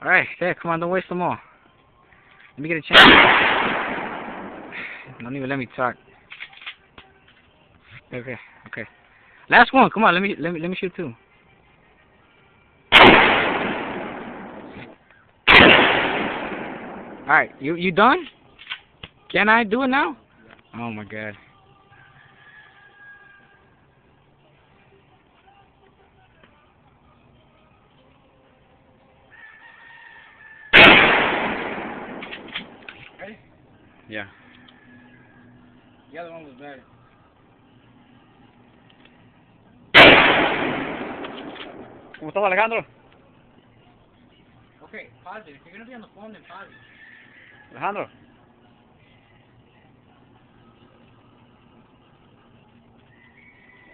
Alright, there, come on, don't waste some more. Let me get a chance. Don't even let me talk. Okay. Last one, come on, let me shoot too. Alright, you done? Can I do it now? Oh my god. Ready? Yeah. The other one was better. ¿Cómo estás, Alejandro? Okay, pause it. If you're gonna be on the phone, then pause it. Alejandro.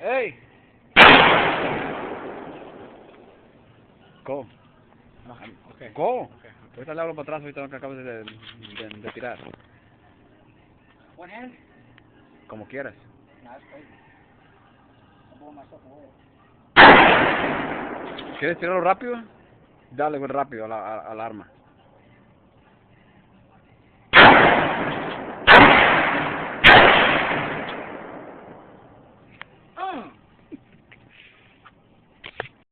Hey. Go. Okay. Go. Okay. Ahorita le hablo para atrás, ahorita lo que acabas de tirar. One hand? Como quieras. Nah, that's crazy. I'm blowing myself away. ¿Quieres tirarlo rápido? Dale, güey, rápido al arma.